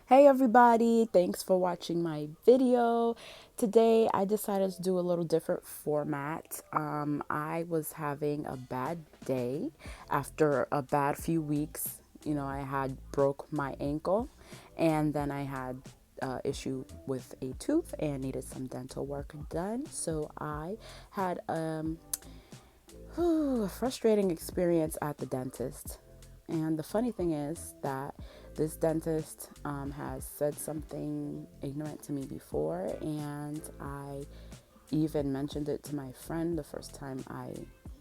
Hey everybody, thanks for watching my video. Today I decided to do a little different format. I was having a bad day after a bad few weeks. I had broke my ankle and then I had issue with a tooth and needed some dental work done. So I had a frustrating experience at the dentist. And the funny thing is that this dentist has said something ignorant to me before, and I even mentioned it to my friend the first time I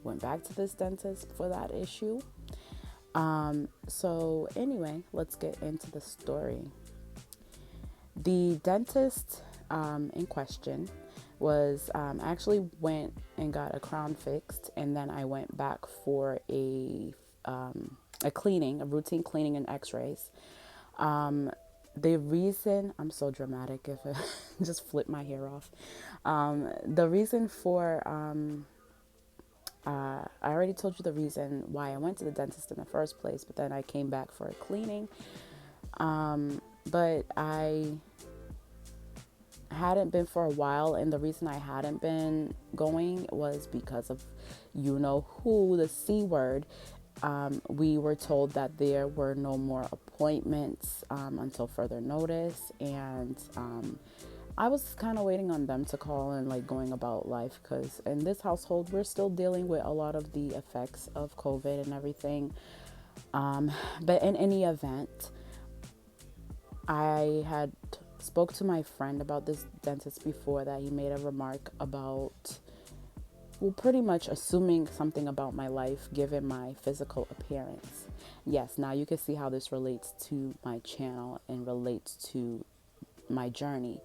went back to this dentist for that issue. Anyway, let's get into the story. The dentist in question was actually went and got a crown fixed, and then I went back for a cleaning, a routine cleaning and X-rays. The reason I'm so dramatic, if I just flip my hair off. The reason for I already told you the reason why I went to the dentist in the first place, but then I came back for a cleaning. But I hadn't been for a while, and the reason I hadn't been going was because of the C word. We were told that there were no more appointments until further notice, and I was kind of waiting on them to call and like going about life, because in this household we're still dealing with a lot of the effects of COVID and everything. But in any event, I had spoke to my friend about this dentist before, that he made a remark about, well, pretty much assuming something about my life given my physical appearance. Yes, now you can see how this relates to my channel and relates to my journey.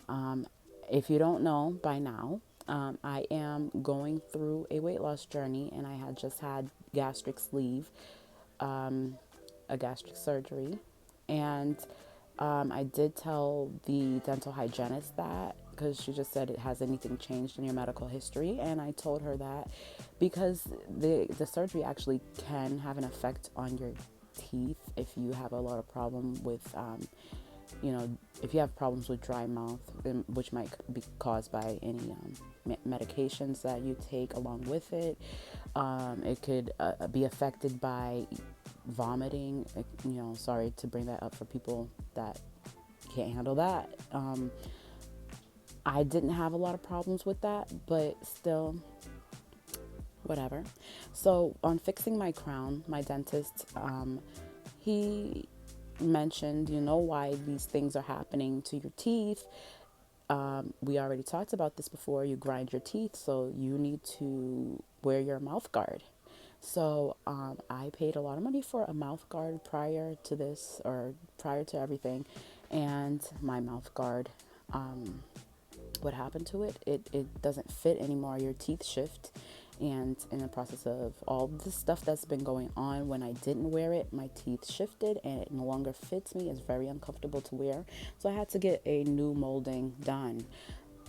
Um, if you don't know by now, I am going through a weight loss journey, and I had just had gastric sleeve, a gastric surgery. And I did tell the dental hygienist that, because she just said, it has anything changed in your medical history? And I told her that because the surgery actually can have an effect on your teeth if you have a lot of problem with if you have problems with dry mouth, which might be caused by any medications that you take along with it. It could be affected by vomiting. Sorry to bring that up for people that can't handle that. I didn't have a lot of problems with that, but still, whatever. So, on fixing my crown, my dentist, he mentioned, why these things are happening to your teeth. We already talked about this before. You grind your teeth, so you need to wear your mouth guard. So I paid a lot of money for a mouth guard prior to this, or prior to everything, and my mouth guard, what happened to it? It doesn't fit anymore. Your teeth shift. And in the process of all the stuff that's been going on, when I didn't wear it, my teeth shifted and it no longer fits me. It's very uncomfortable to wear. So I had to get a new molding done.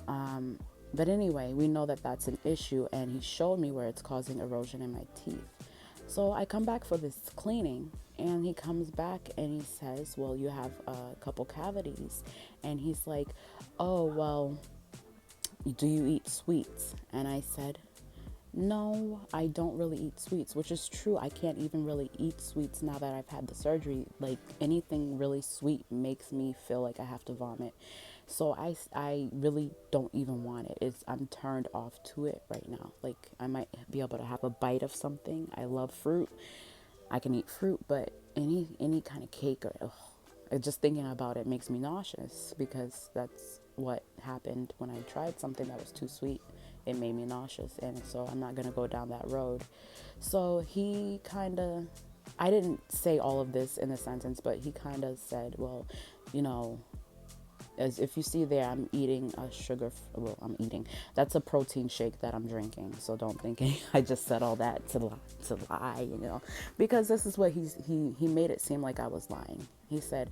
But anyway, we know that that's an issue, and he showed me where it's causing erosion in my teeth. So I come back for this cleaning, and he comes back and he says, well, you have a couple cavities. And he's like, oh, well, do you eat sweets? And I said, no, I don't really eat sweets, which is true. I can't even really eat sweets now that I've had the surgery. Like, anything really sweet makes me feel like I have to vomit. So I really don't even want it. I'm turned off to it right now. Like, I might be able to have a bite of something. I love fruit. I can eat fruit, but any kind of cake, or just thinking about it makes me nauseous, because that's what happened when I tried something that was too sweet. It made me nauseous, and so I'm not going to go down that road. So he kind of, I didn't say all of this in a sentence, but he kind of said, well, you know, as if you see there, I'm eating a that's a protein shake that I'm drinking. So don't think I just said all that to lie, because this is what he made it seem like I was lying. He said,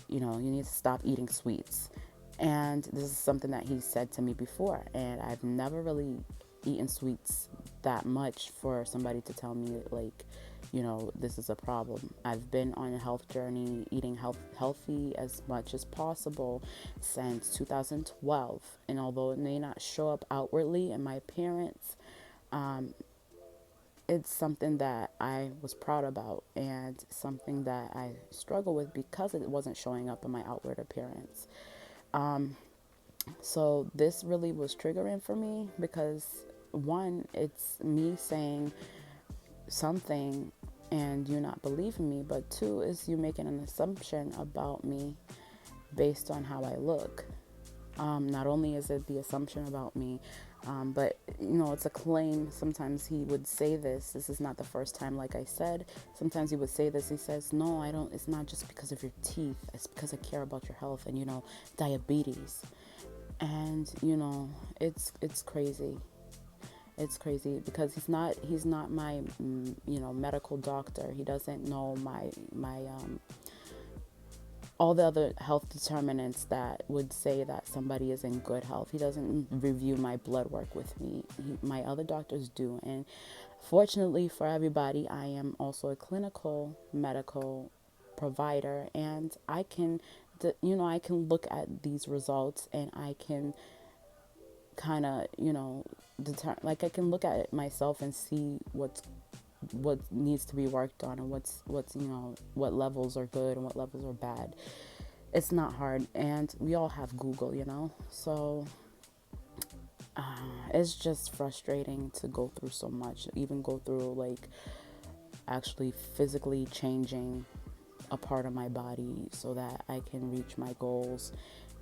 you need to stop eating sweets. And this is something that he said to me before, and I've never really eaten sweets that much for somebody to tell me, like, this is a problem. I've been on a health journey, eating healthy as much as possible since 2012. And although it may not show up outwardly in my appearance, um, it's something that I was proud about and something that I struggle with because it wasn't showing up in my outward appearance. Um, so this really was triggering for me because one, it's me saying something and you not believing me, but two is you making an assumption about me based on how I look. Not only is it the assumption about me, but it's a claim. Sometimes he would say this. This is not the first time, like I said. Sometimes he would say this. He says, "No, I don't. It's not just because of your teeth. It's because I care about your health and diabetes." And it's crazy. It's crazy because he's not my medical doctor. He doesn't know my all the other health determinants that would say that somebody is in good health. He doesn't review my blood work with me. My other doctors do. And fortunately for everybody, I am also a clinical medical provider, and I can I can look at these results and I can kind of like I can look at it myself and see what needs to be worked on and what's what levels are good and what levels are bad. It's not hard, and we all have Google, so uh, it's just frustrating to go through so much, even go through like actually physically changing a part of my body so that I can reach my goals,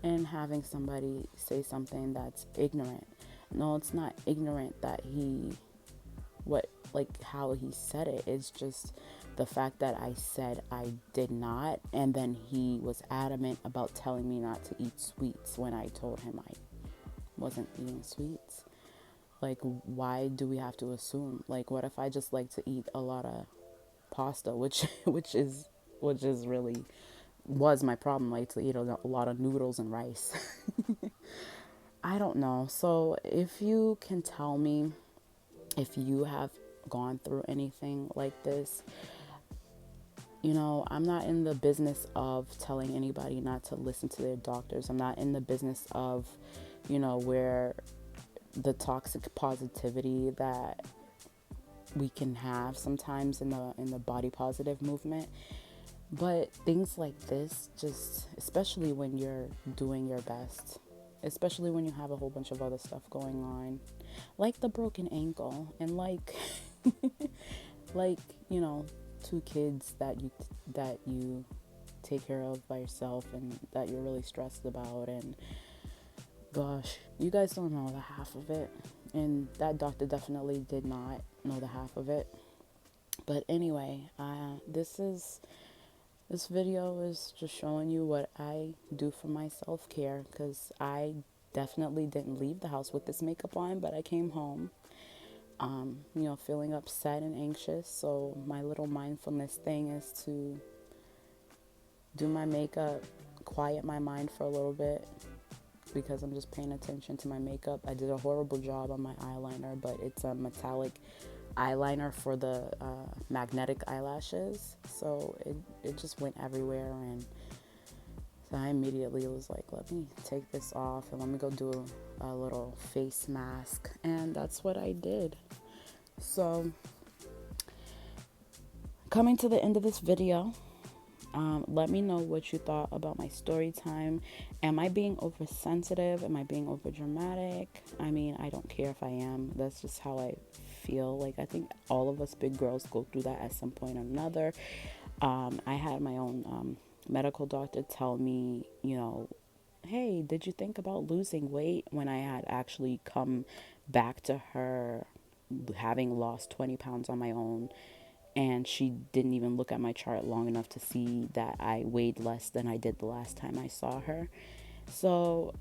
and having somebody say something that's ignorant. No, it's not ignorant that how he said it. It's just the fact that I said I did not, and then he was adamant about telling me not to eat sweets when I told him I wasn't eating sweets. Like, why do we have to assume? Like, what if I just like to eat a lot of pasta, which which is really was my problem, like to eat a lot of noodles and rice. I don't know. So if you can tell me if you have gone through anything like this, I'm not in the business of telling anybody not to listen to their doctors. I'm not in the business of, where the toxic positivity that we can have sometimes in the body positive movement. But things like this, just especially when you're doing your best, especially when you have a whole bunch of other stuff going on, like the broken ankle and like two kids that you take care of by yourself and that you're really stressed about, and gosh, you guys don't know the half of it, and that doctor definitely did not know the half of it. But anyway, this video is just showing you what I do for my self-care, because I definitely didn't leave the house with this makeup on, but I came home feeling upset and anxious. So my little mindfulness thing is to do my makeup, quiet my mind for a little bit, because I'm just paying attention to my makeup. I did a horrible job on my eyeliner, but it's a metallic eyeliner for the magnetic eyelashes. So it just went everywhere, and so I immediately was like, let me take this off and let me go do a little face mask. And that's what I did. So coming to the end of this video, let me know what you thought about my story time. Am I being oversensitive? Am I being overdramatic? I mean, I don't care if I am. That's just how I feel. Like, I think all of us big girls go through that at some point or another. I had my own medical doctor tell me, hey, did you think about losing weight, when I had actually come back to her having lost 20 pounds on my own. And she didn't even look at my chart long enough to see that I weighed less than I did the last time I saw her. So,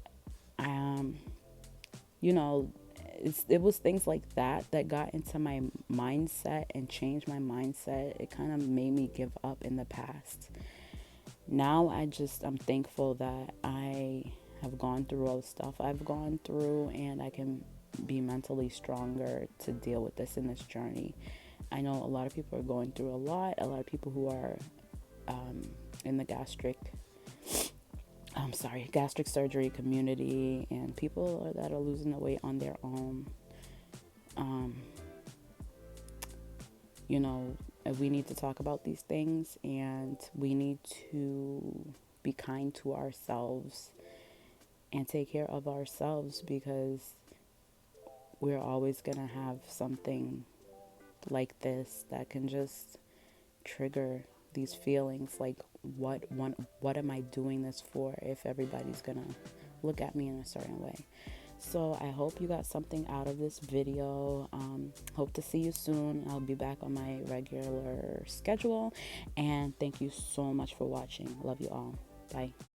um, it was things like that got into my mindset and changed my mindset. It kind of made me give up in the past. Now I'm thankful that I have gone through all the stuff I've gone through, and I can be mentally stronger to deal with this in this journey. I know a lot of people are going through a lot of people who are in the gastric surgery community, and people that are losing the weight on their own. Um, you know, we need to talk about these things, and we need to be kind to ourselves and take care of ourselves, because we're always going to have something like this that can just trigger these feelings like, what am I doing this for if everybody's going to look at me in a certain way. So I hope you got something out of this video. Hope to see you soon. I'll be back on my regular schedule, and thank you so much for watching. Love you all. Bye.